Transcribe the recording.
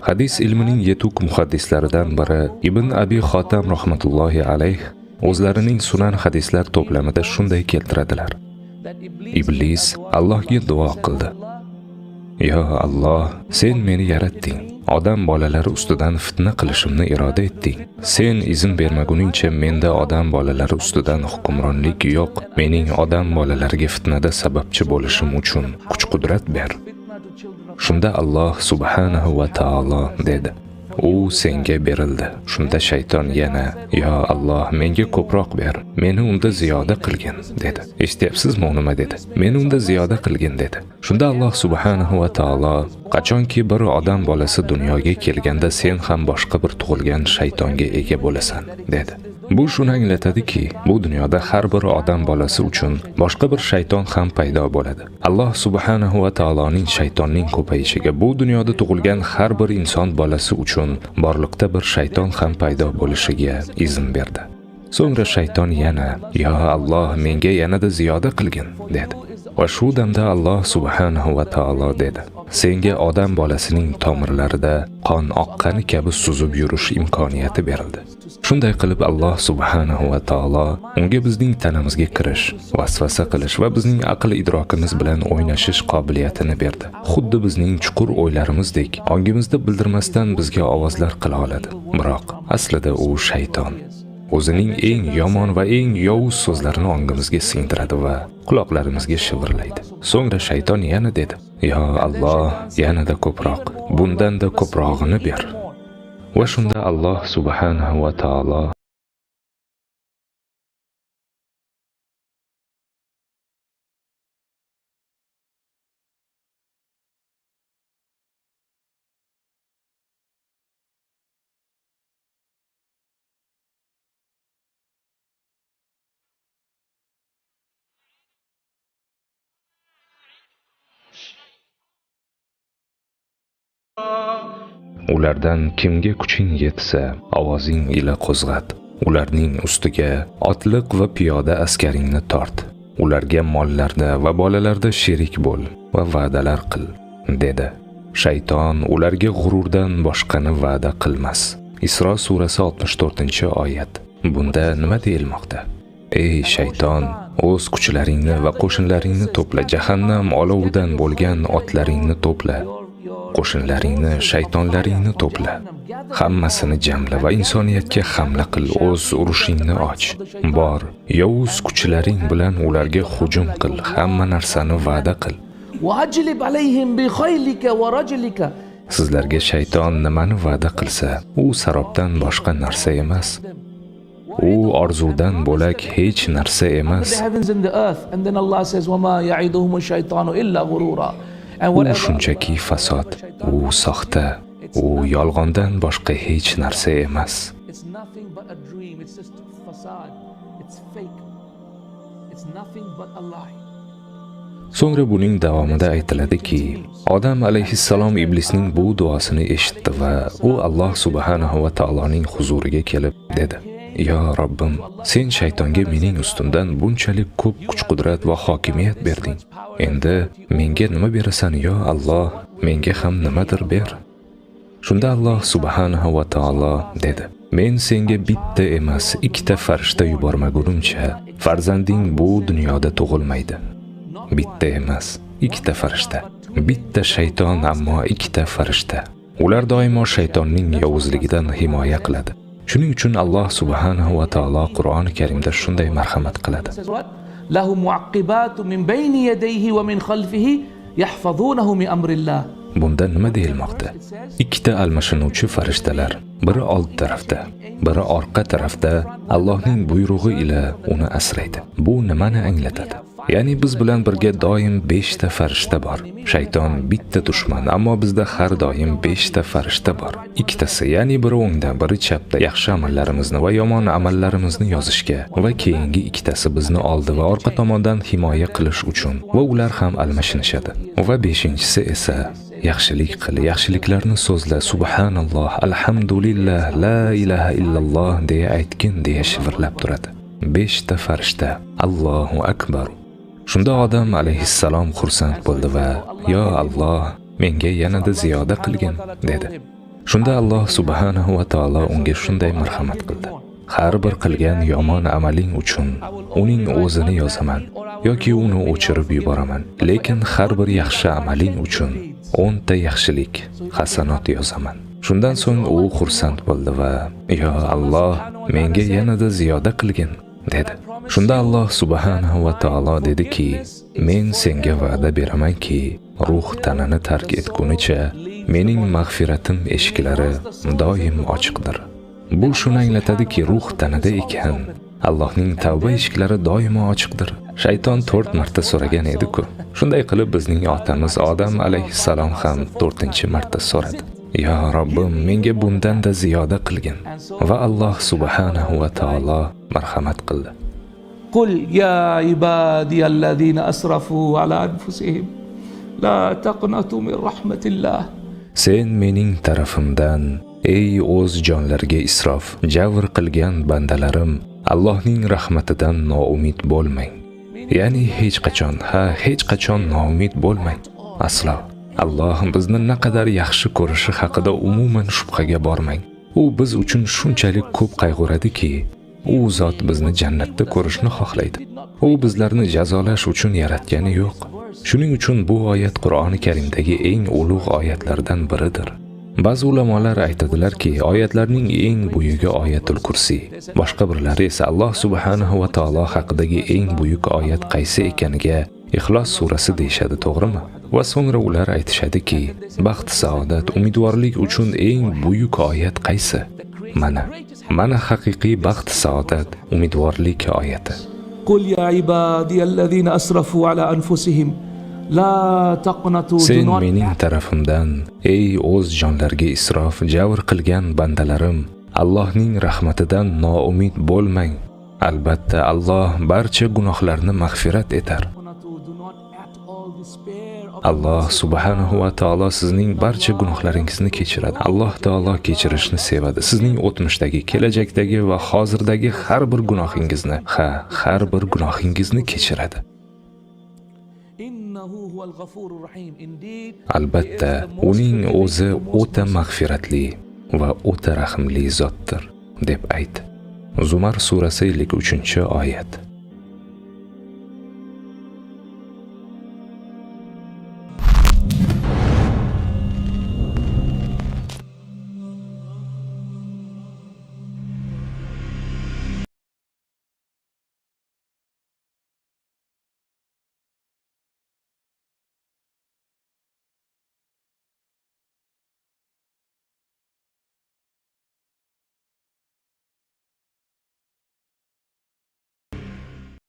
Hadis ilmining yetuk muhaddislaridan biri Ibn Abi Xotam rahmatullohi alayh o'zlarining Sunan hadislar to'plamida shunday keltiradilar. Iblis Allohga duo qildi. Yo Alloh, sen meni yaratding. Odam bolalari ustidan fitna qilishimni iroda etding. Sen izn bermaguningcha menda odam bolalari ustidan hukmronlik yo'q. Mening odam bolalariga fitnada sababchi bo'lishim uchun kuch-qudrat ber. Shunda Alloh subhanahu va taolo dedi: U senga berildi. Shunda shayton yana: Yo Alloh, menga ko'proq ber. Meni unda ziyoda qilgin dedi. Eshityapsizmi u nima dedi? Meni unda ziyoda qilgin dedi. Shunda Alloh subhanahu va taolo: Qachonki bir odam bolasi dunyoga kelganda sen ham boshqa bir tug'ilgan shaytonga ega bo'lasan dedi. Bu shuni anglatadiki, bu dunyoda har bir odam bolasi uchun boshqa bir shayton ham paydo bo'ladi. Alloh subhanahu va taoloning shaytonning ko'payishiga bu dunyoda tug'ilgan har bir inson bolasi uchun borliqda bir shayton ham paydo bo'lishiga izn berdi. So'ngra shayton yana: Yo Alloh, menga yanada ziyoda qilgin dedi. Va shu damda Alloh subhanahu va taolo dedi: Senga odam bolasining tomirlarida qon oqqani kabi suzib yurish imkoniyati berildi. Shunday qilib Alloh subhanahu va taolo unga bizning tanamizga kirish, vasvasa qilish va bizning aql idrokimiz bilan o'ynashish qobiliyatini berdi. Xuddi bizning chuqur o'ylarimizdek ongimizda bildirmasdan bizga ovozlar qila oladi. Biroq aslida u shayton. O'zining eng yomon va eng yovuz so'zlarini ongimizga singdiradi va quloqlarimizga shivirlaydi. So'ngra shayton yana dedi: Yo Alloh, yanada ko'proq, bundan-da ko'prog'ini ber. Va shunda Alloh subhanahu va taolo ulardan kimga kuching yetsa, ovozing ila qo'zg'at. Ularning ustiga otliq va piyoda askaringni tort. Ularga mollarda va bolalarda sherik bo'l va va'dalar qil, dedi. Shayton ularga g'ururdan boshqani va'da qilmas. Isro surasi 64-oyat. Bunda nima deyilmoqda? Ey shayton, o'z kuchlaringni va qo'shinlaringni to'pla, jahannam olovidan bo'lgan otlaringni to'pla. Qo'shinlaringni, shaytonlaringni to'pla. Hammasini jamla va insoniyatga hamla qil, o'z urushingni och. Bor, yovuz kuchlaring bilan ularga hujum qil, hamma narsani va'da qil. Sizlarga shayton nimani va'da qilsa, u sarobdan boshqa narsa emas. U orzudan bo'lak hech narsa emas. U shunchaki fasod, u soxta, u yolg'ondan boshqa hech narsa emas. So'ngra buning davomida aytiladiki, Odam alayhissalom iblisning bu duosini eshitdi va u Alloh subhanahu va taoloning huzuriga kelib dedi: Yo Robbim, sen shaytonga mening ustimdan bunchalik ko'p kuch-qudrat va hokimiyat berding. Endi menga nima berasan yo Alloh, menga ham nimadir ber. Shunda Alloh subhanahu va taolo dedi: Men senga bitta emas, ikkita farishta yubormagunimcha farzanding bu dunyoda tug'ilmaydi. Bitta emas, ikkita farishta. Bitta shayton, ammo ikkita farishta. Ular doimo shaytonning yovuzligidan himoya qiladi. Shuning uchun Alloh subhanahu va taolo Qur'oni Karimda shunday marhamat qiladi: lahu mu'aqqibatun min bayni yadayhi va min khalfihi yahfazunahu min amrillah. Bunda nima deyilmoqda? Ikkita almashinuvchi farishtalar, biri old tarafda, biri orqa tarafda Allohning buyrug'i ila uni asraydi. Bu nimani anglatadi? Ya'ni biz bilan birga doim 5 ta farishta bor. Shayton bitta dushman, ammo bizda har doim 5 ta farishta bor. Ikkitasi, ya'ni biri o'ngda, biri chapda yaxshi amallarimizni va yomon amallarimizni yozishga va keyingi ikkitasi bizni oldi va orqa tomondan himoya qilish uchun va ular ham almashinishadi. Va 5-inchisi esa yaxshilik qil, yaxshiliklarni so'zla, subhanalloh, alhamdulillah, la ilaha illalloh deya aytgin deya shivirlab turadi. 5 ta farishta. Allohu akbar. Shunda Odam alayhissalom xursand bo'ldi va yo Alloh, menga yanada ziyoda qilgin dedi. Shunda Alloh subhanahu va taolo unga shunday marhamat qildi: har bir qilgan yomon amaling uchun uning o'zini yozaman yoki uni o'chirib yuboraman, lekin har bir yaxshi amaling uchun 10 ta yaxshilik, hasanot yozaman. Shundan so'ng u xursand bo'ldi va yo Alloh, menga yanada ziyoda qilgin dedi. Shunda Alloh subhanahu va taolo dediki: men senga va'da beramanki, ruh tanani tark etgunicha mening mag'firatim eshiklari doim ochiqdir. Bu shuni anglatadiki, ruh tanada ekan, Allohning tavba eshiklari doimo ochiqdir. Shayton 4 marta so'ragan edi-ku. Shunday qilib bizning otamiz Odam alayhissalom ham 4-marta so'radi: "Ya Robbim, menga bundan-da ziyoda qilgin." Va Alloh subhanahu va taolo marhamat qildi. Qul ya ibadiyallazina asrafu ala anfusihim la taqnatu min rahmatillah. Sen mening tarafimdan, ey o'z jonlariga isrof, javr qilgan bandalarim, Allohning rahmatidan noumid bo'lmang. Ya'ni hech qachon noumid bo'lmang. Aslo. Alloh bizni naqadar yaxshi ko'rishi haqida umuman shubhaga bormang. U biz uchun shunchalik ko'p qayg'uradiki, u zot bizni jannatda ko'rishni xohlaydi. U bizlarni jazolash uchun yaratgani yo'q. Shuning uchun bu oyat Qur'oni Karimdagi eng ulug' oyatlardan biridir. Ba'zi ulamolar aytadilarki, oyatlarning eng buyugi Oyatul Kursi. Boshqa birlari esa Alloh subhanahu va taolo haqidagi eng buyuk oyat qaysi ekaniga Ixlos surasi deyshadi, to'g'rimi? Va so'ngra ular aytishadiki, baxt, saodat, umidvorlik uchun eng buyuk oyat qaysi? Mana haqiqiy baxt, saodat, umidvorlik oyati. Qul ya ibadiyallazina asrafu ala anfusihim la taqnatu. Sen mening tarafimdan, ey o'z jonlariga isrof, javr qilgan bandalarim, Allohning rahmatidan noumid bo'lmang. Albatta Alloh barcha gunohlarni mag'firat etar. Alloh subhanahu va taolo sizning barcha gunohlaringizni kechiradi. Alloh taolo kechirishni sevadi. Sizning o'tmishdagi, kelajakdagi va hozirdagi har bir gunohingizni kechiradi. Albatta, uning o'zi o'ta mag'firatli va o'ta rahimli zotdir, deb aytdi. Zumar surasi 53-oyat.